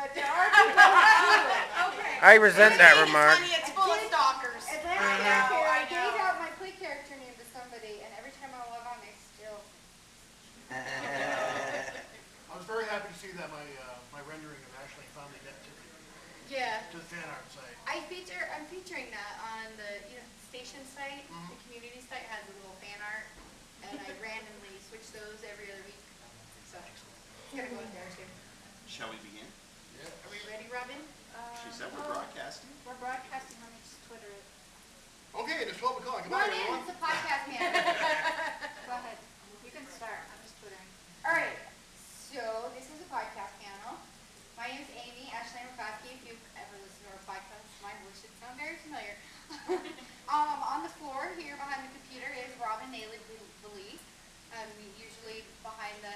but there are people who do it. Okay. I resent that remark. Honey, it's full of stalkers. At last year, I gave out my play character name to somebody, and every time I log on, they still. I was very happy to see that my rendering of Ashlanne finally got to the fan art site. I'm featuring that on the station site. The community site has a little fan art, and I randomly switch those every other week. So it's gonna go in there too. Shall we begin? Yeah. Are we ready, Robin? She said we're broadcasting. We're broadcasting. Let me just Twitter it. Okay, it's 12 o'clock. Come on in. It's a podcast, man. Go ahead. You can start. I'm just Twittering. All right. So this is a podcast panel. My name is Amy Ashlanne Rekowski. If you've ever listened to our podcast, my voice should sound very familiar. On the floor here behind the computer is Robin Nayley-Lee, usually behind the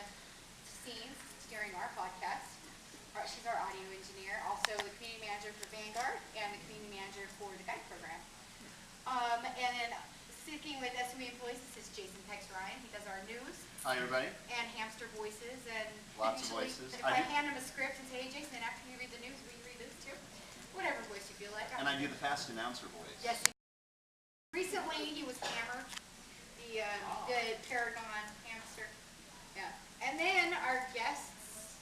scenes during our podcast. She's our audio engineer, also the community manager for Vanguard and the community manager for the Guide program. And then sticking with SoE employees, this is Jason Pex Ryan. He does our news. Hi, everybody. And hamster voices and Lots of usually, voices. If I hand him a script and say, hey Jason, after you read the news, will you read this too? Whatever voice you feel like. And I do the fast announcer voice. Yes. Recently he was Hammer, the Paragon hamster. Yeah. And then our guests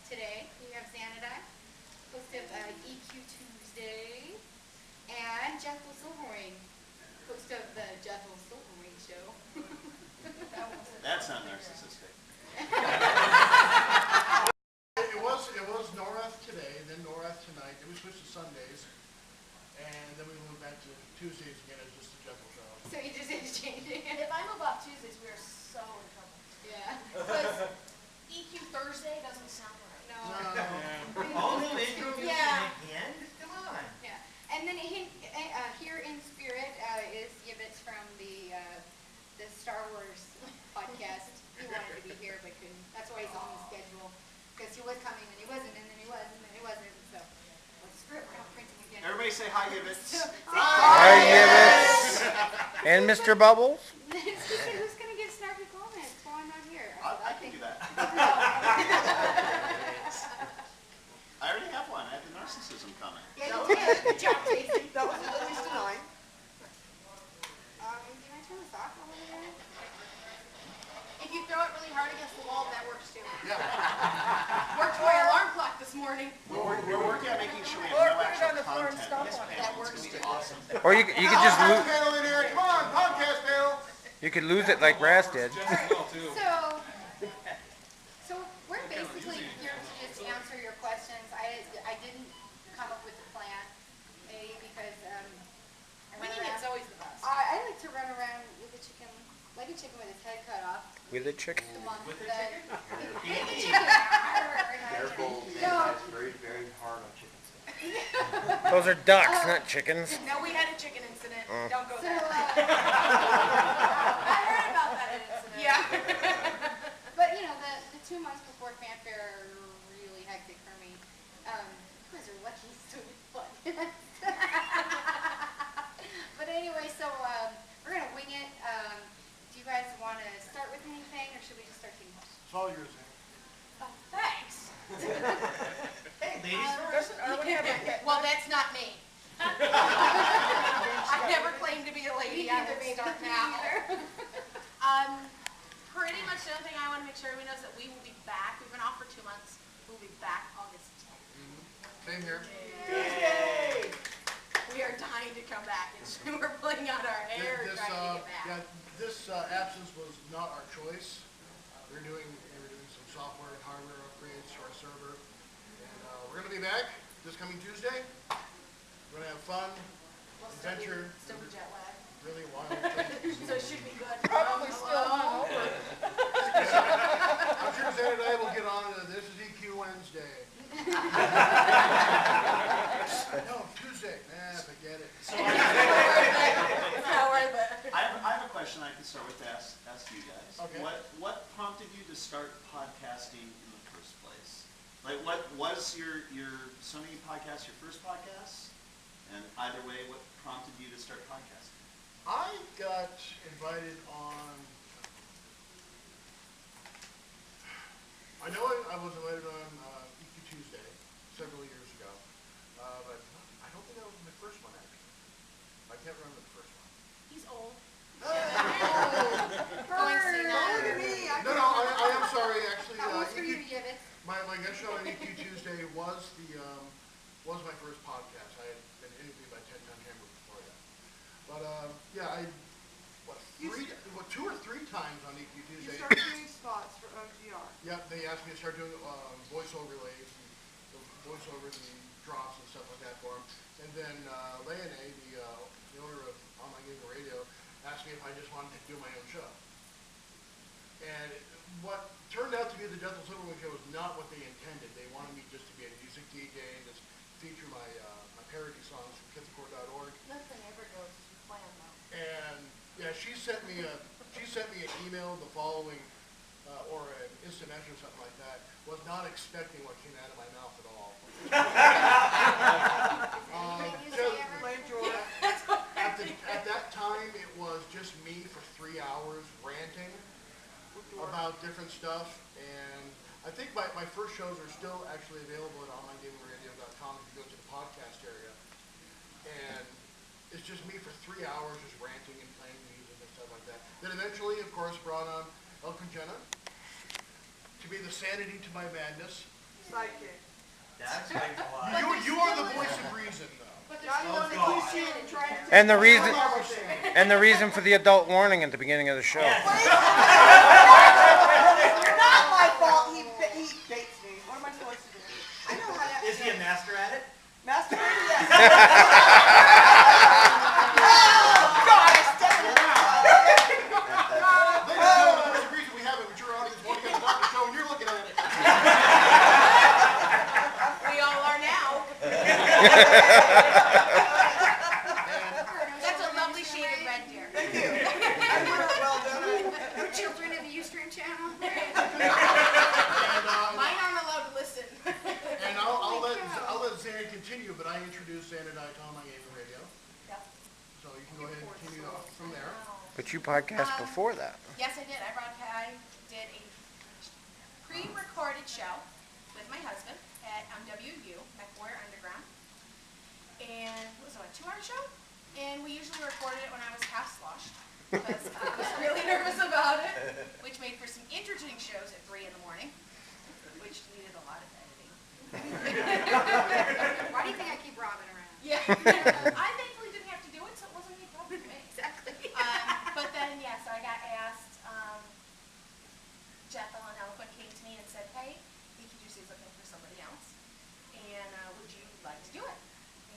today, we have Zanadi, host of EQ2sDay, and Jethal Silverwing, host of the Jethal Silverwing Show. That's not narcissistic. It was Norath today, then Norath tonight, then we switched to Sundays, and then we moved back to Tuesdays again as just the Jethal show. So you just interchanging it. If I move off Tuesdays, we are so in trouble. Yeah. Because EQ Thursday doesn't sound right. No. All new intro music Yeah. at the end? Come on. Yeah. And then here in spirit is Yvits from the Star Wars podcast. He wanted to be here but couldn't. That's why he's on the schedule. Because he was coming and he wasn't, and then he was, and then he wasn't. So, screw it, we're not printing again. Everybody say hi, Yvits. Hi, Yvits. And Mr. Bubbles. Who's going to give snarky comments while I'm not here? I can do that. I already have one. I have the narcissism comment. Yeah, you did. Good job, Jason. That was at least a 9. Can I turn this off over there? If you throw it really hard against the wall, that works too. Yeah. Worked my alarm clock this morning. We're working on making sure we have no actual content in this panel. That works It's too. gonna be awesome. Or you could just Podcast panel in here. Come on, podcast panel. you could lose it like Raz did. So we're basically here to just answer your questions. I didn't come up with a plan, because We think it's always the best. I like to run around with a chicken, like a chicken with its head cut off. With a chicken. With a chicken? Careful, No. that's very, very hard on chickens. Those are ducks, not chickens. No, we had a chicken incident. Don't go So, there. I heard about that incident. Yeah. But the 2 months before Fan Faire are really hectic for me. You guys are lucky it's so fun. But anyway, so we're gonna wing it. Do you guys want to start with anything, or should we just start taking questions? It's all yours, Amy. Oh, thanks. Hey, ladies first. Well, that's not me. I never claimed to be a lady. I will start now. Pretty much the only thing I want to make sure everyone knows that we will be back. We've been off for 2 months. We'll be back August 10th. Same here. Yay! We are dying to come back. We're pulling out our hair trying to get back. This absence was not our choice. We're doing some software and hardware upgrades to our server, and we're going to be back this coming Tuesday. We're going to have fun, adventure, Still the jet lag. really wild things. So it should be good. Probably still hungover. I'm sure Zed and I will get on to this is EQ Wednesday. No, Tuesday. Forget it. So Don't worry about it. I have a question I can start with to ask you guys. Okay. What prompted you to start podcasting in the first place? Like, what was your Sony podcast, your first podcast? And either way, what prompted you to start podcasting? I got invited on. I know I was invited on EQ2sDay several years ago. can't remember the first one. He's old. Going senile. Look at me. No, I am sorry, actually. That was for you, Yvits. My guest show on EQ2sDay was my first podcast. I had been interviewed by 10 Ton Hammer before that. But yeah, two or three times on You EQ2sDay. started doing spots for OGR. Yep, they asked me to start doing voiceover relays, and voiceovers and drops and stuff like that for them. And then Leone, the owner of Online Gaming Radio, asked me if I just wanted to do my own show. And what turned out to be the Jethal Silverwing Show was not what they intended. They wanted me just to be a music DJ and just feature my parody songs from kithycore.org. Nothing ever goes to plan though. And yeah, she sent me an email the following, or an instant message or something like that. Was not expecting what came out of my mouth at all. Blame George. At that time, it was just me for 3 hours ranting about different stuff. And I think my first shows are still actually available at onlinegamingradio.com if you go to the podcast area. And it's just me for 3 hours just ranting and playing music and stuff like that. Then eventually, of course, brought on Elkin Jenna to be the sanity to my madness. Sidekick. That explains a lot. You are the voice of reason, though. Now you want to God. accuse you and try to take And the the reason- power thing. And the reason for the adult warning at the beginning of the show. Yes. Not my fault. He baits me. What am I supposed to do? I know how that Is he a master at it? Masturbating? Yes. Oh, God, it's definitely That's the reason we have it, but your audience won't get to watch the show and you're looking at it. We all are now. That's a lovely shade of red, dear. Thank you. Well done. No children in the Ustream channel. Mine aren't allowed to listen. And I'll let Xana continue, but I introduced Xana to Online Gaming Radio. Yep. So you can go ahead and continue from there. But you podcast before that. Yes, I did. I did a pre-recorded show with my husband at WU, McWare Underground. And what was it, a 2-hour show? And we usually recorded it when I was half sloshed because I was really nervous about it, which made for some interesting shows at 3 in the morning, which needed a lot of editing. Why do you think I keep Robin around? Yeah. I thankfully didn't have to do it, so it wasn't any problem for me. Exactly. But then, yeah, so I got asked, Jethal and Eloquent came to me and said, hey, EQ2sDay is looking for somebody else, and would you like to do it?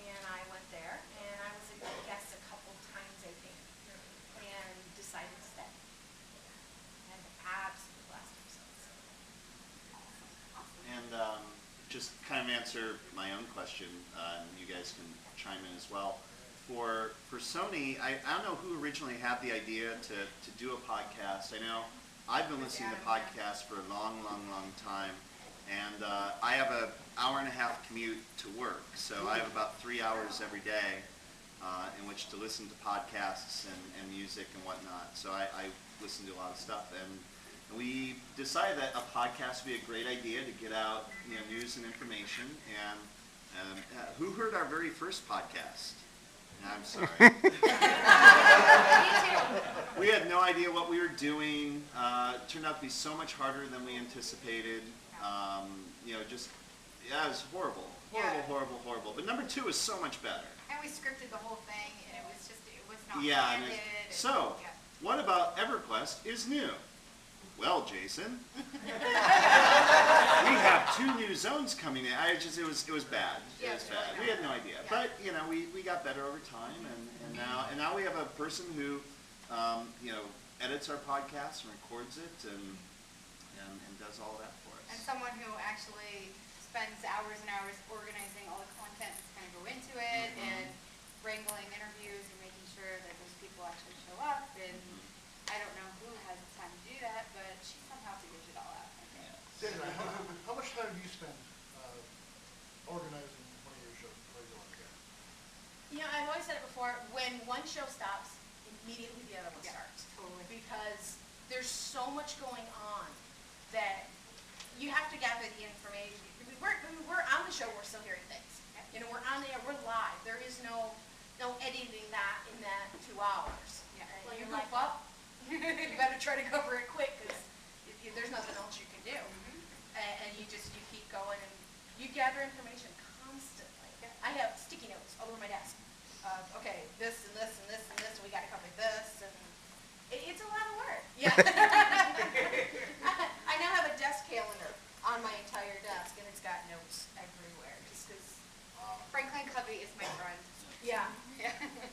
And I went there, and I was a guest a couple times, I think, and decided to stay. And absolute blast episodes. And just kind of answer my own question, and you guys can chime in as well. For Sony, I don't know who originally had the idea to do a podcast. I know I've been listening to podcasts for a long time, and I have an hour-and-a-half commute to work, so I have about 3 hours every day in which to listen to podcasts and music and whatnot. So I listen to a lot of stuff, and we decided that a podcast would be a great idea to get out, news and information. And who heard our very first podcast? I'm sorry. We had no idea what we were doing. It turned out to be so much harder than we anticipated. It was horrible. Horrible. But number 2 is so much better. And we scripted the whole thing, and it was not Yeah, and planned. so, what about EverQuest is new? Well, Jason, we have 2 new zones coming in. It was bad. It was bad. We had no idea, but we got better over time, and now we have a person who edits our podcast and records it and does all that for us. And someone who actually spends hours and hours organizing all the content that's going to go into it, and wrangling interviews and making sure that those people actually show up. And I don't know who has the time to do that, but she somehow figures it all out. Okay. Xana, how much time do you spend organizing one of your shows before you go on the air? I've always said it before, when one show stops, immediately the other one starts. Totally. Because there's so much going on that you have to gather the information. We're on the show, we're still hearing things. We're on the air, we're live. There is no editing that in 2 hours. Yeah. And Well, you you're goof like- up, you better try to cover it quick, because there's nothing else you can do. And you keep going, and you gather information constantly. I have sticky notes all over my desk. Okay, this and this and this and this, we gotta cover this, and it's a lot of work. Yeah. I now have a desk calendar on my entire desk, and it's got notes everywhere, just because, Franklin Covey is my friend. yeah.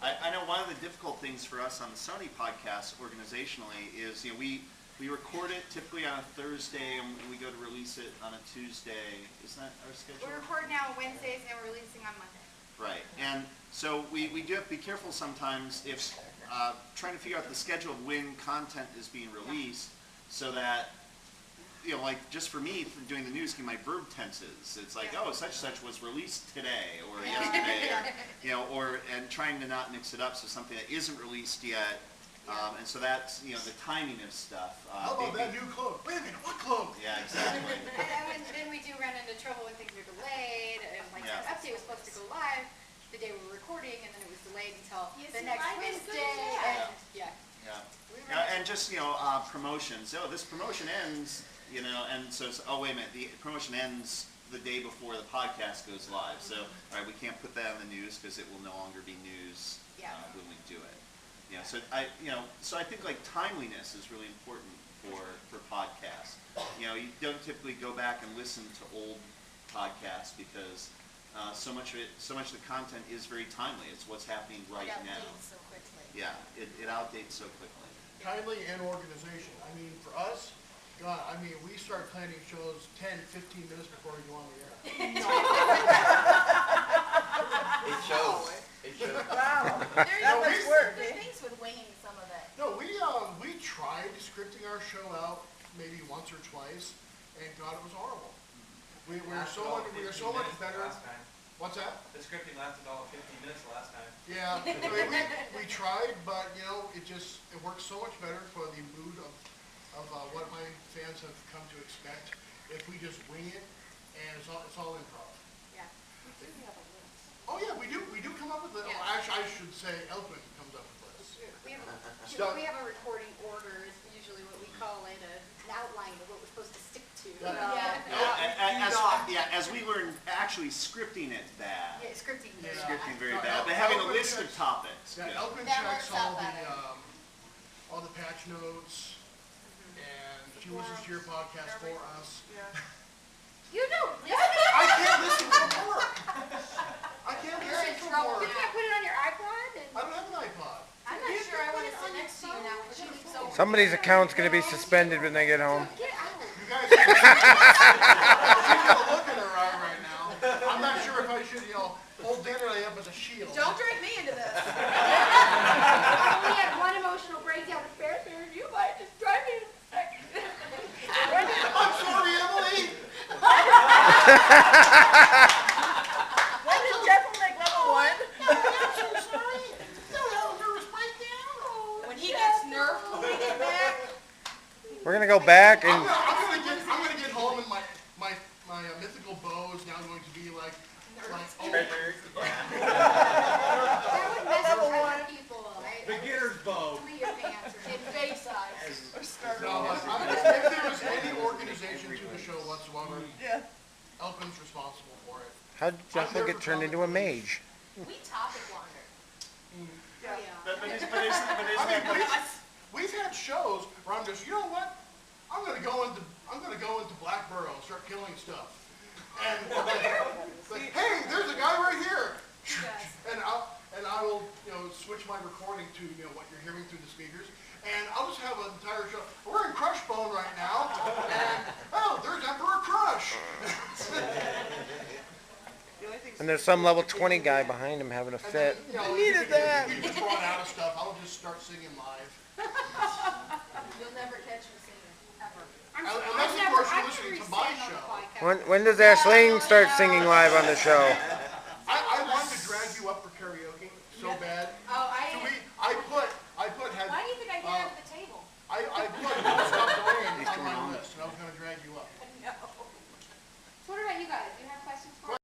I know one of the difficult things for us on the Sony podcast organizationally is, we record it typically on a Thursday and we go to release it on a Tuesday. Is that our schedule? We record now Wednesdays and we're releasing on Monday. Right, and so we do have to be careful sometimes if, trying to figure out the schedule of when content is being released, so that, like just for me, for doing the news, my verb tenses, it's like, oh, such and such was released today, or yesterday, or, and trying to not mix it up, so something that isn't released yet, and so that's, the timing of stuff. How about that new cloak? Wait a minute, what cloak? Yeah, exactly. And then we do run into trouble when things are delayed, and like Yeah. the update was supposed to go live the day we were recording, and then it was delayed until Yes, the and next live is good, Wednesday, yeah. and, yeah. Yeah. We Yeah, run and just, promotions. Oh, this promotion ends, and so it's, oh, wait a minute, the promotion ends the day before the podcast goes live. So, all right, we can't put that on the news because it will no longer be news Yeah. when we do it. Yeah, so I think like timeliness is really important for podcasts. You don't typically go back and listen to old podcasts because so much of the content is very timely. It's what's happening right It now. outdates so quickly. Yeah, it outdates so quickly. Timely and organization. I mean, for us, God, we start planning shows 10, 15 minutes before we go on the air. It shows. It shows. Wow. There's That much work, there's eh? things with winging some of it. No, we tried scripting our show out maybe once or twice, and God, it was horrible. We were so much better. Last time. What's that? The scripting lasted all 15 minutes last time. Yeah, we tried, but it works so much better for the mood of what my fans have come to expect if we just wing it and it's all improv. Yeah. We do have a list. Oh yeah, we do come up with it. Yeah. Oh, actually, I should say Elton comes up with lists. We have a recording order is usually what we call it, an outline of what we're supposed to stick to. As we learn, actually scripting it bad. Yeah, scripting. Yeah. Scripting very No, bad, but having a Elton list of checks- topics. Yeah, good. Elton That checks works out all the patch notes, and she listens to your podcast for us. You don't listen. I can't listen from work. I can't You're listen in from trouble. work. You can't put it on your iPod and. I don't have an iPod. I'm not sure I want to sit next to you now, but you leave so. Somebody's account's gonna be suspended when they get home. Get out. You guys, she's got a look in her eye right now. I'm not sure if I should, hold Danny up as a shield. Don't drag me into this. I only had one emotional breakdown with Bear Fair, and you might just drive me in a second. I'm sorry, Emily. When did Jethal make level 1? I'm so sorry. No, that was nervous breakdown. When he gets nerfed, when we get back, We're gonna go back I'm and gonna get home and my mythical bow is now going to be like Treasures. That would mess with other people. Beginner's bow. 3-year pants or in face eyes. no, if there was any organization to the show whatsoever, Yeah. Elkin's responsible for it. how'd Jethal get turned into a mage? We topic wander. But isn't I mean, that we've had shows where I'm just, you know what? I'm gonna go into Blackborough and start killing stuff. And like, hey, there's a guy right here. And I will, switch my recording to, what you're hearing through the speakers. And I'll just have an entire show. We're in Crushbone right now. And, oh, there's Emperor Crush. And there's some level 20 guy behind him having a And fit. then, I needed that. If you just run out of stuff, I'll just start singing live. You'll never catch me singing, ever. Unless, of course, you're listening to my show. When does Ashlanne start singing live on the show?